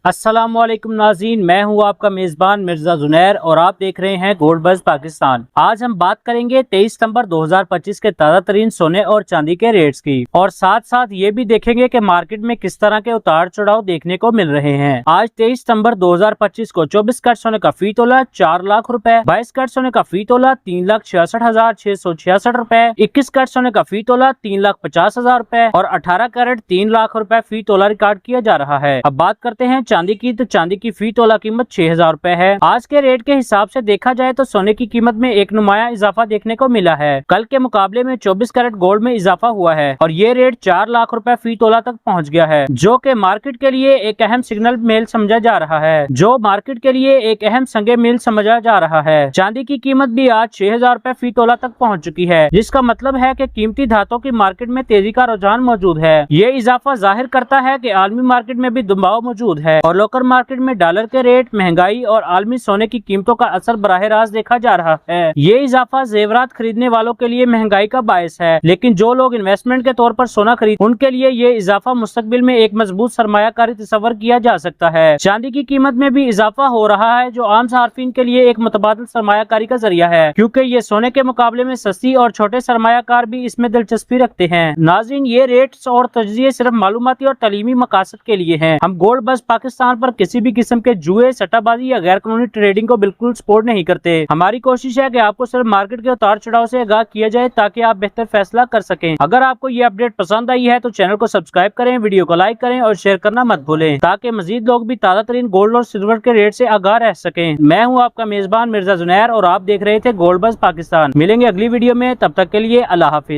अस्सलामुअलैकुम नाज़रीन, मैं हूं आपका मेज़बान मिर्जा जुनैर और आप देख रहे हैं गोल्ड बज़ पाकिस्तान। आज हम बात करेंगे 23 सितंबर 2025 के ताज़ा तरीन सोने और चांदी के रेट्स की और साथ साथ ये भी देखेंगे कि मार्केट में किस तरह के उतार चढ़ाव देखने को मिल रहे हैं। आज 23 सितंबर 2025 को 24 कैरेट सोने का फी तोला 4 लाख रुपए, 22 कैरेट सोने का फी तोला 3,66,666 रुपए, 21 कैरेट सोने का फी तोला 3,50,000 रुपए और 18 कैरेट 3 लाख रुपए फी तोला रिकॉर्ड किया जा रहा है। अब बात करते हैं चांदी की, तो चांदी की फी तोला कीमत 6,000 रुपए है। आज के रेट के हिसाब से देखा जाए तो सोने की कीमत में एक नुमाया इजाफा देखने को मिला है। कल के मुकाबले में 24 कैरेट गोल्ड में इजाफा हुआ है और ये रेट 4 लाख रुपए फी तोला तक पहुंच गया है, जो कि मार्केट के लिए एक अहम सिग्नल मेल समझा जा रहा है चांदी की कीमत भी आज 6,000 रुपए फी तोला तक पहुँच चुकी है, जिसका मतलब है कि कीमती धातों की मार्केट में तेजी का रुझान मौजूद है। ये इजाफा जाहिर करता है कि आलमी मार्केट में भी दबाव मौजूद है और लोकल मार्केट में डॉलर के रेट, महंगाई और आलमी सोने की कीमतों का असर बराह रास्त देखा जा रहा है। ये इजाफा जेवरात खरीदने वालों के लिए महंगाई का बायस है, लेकिन जो लोग इन्वेस्टमेंट के तौर पर सोना खरीद उनके लिए ये इजाफा मुस्तकबिल में एक मजबूत सरमायाकारी तस्वर किया जा सकता है। चांदी की कीमत में भी इजाफा हो रहा है, जो आम सार्फिन के लिए एक मुतबादिल सरमायाकारी का जरिया है, क्योंकि ये सोने के मुकाबले में सस्ती और छोटे सरमायाकार भी इसमें दिलचस्पी रखते हैं। नाज़रीन, ये रेट्स और तजज़िये सिर्फ मालूमाती और तालीमी मकासद के लिए हैं। हम गोल्ड बज़ पाकिस्तान पर किसी भी किस्म के जुए, सट्टाबाजी या गैर कानूनी ट्रेडिंग को बिल्कुल सपोर्ट नहीं करते। हमारी कोशिश है कि आपको सिर्फ मार्केट के उतार चढ़ाव से आगाह किया जाए ताकि आप बेहतर फैसला कर सकें। अगर आपको ये अपडेट पसंद आई है तो चैनल को सब्सक्राइब करें, वीडियो को लाइक करें और शेयर करना मत भूलें, ताकि मजीद लोग भी ताज़ा तरीन गोल्ड और सिल्वर के रेट से आगाह रह सकें। मैं हूँ आपका मेजबान मिर्जा जुनैर और आप देख रहे थे गोल्ड बज़ पाकिस्तान। मिलेंगे अगली वीडियो में, तब तक के लिए अल्लाह हाफिज।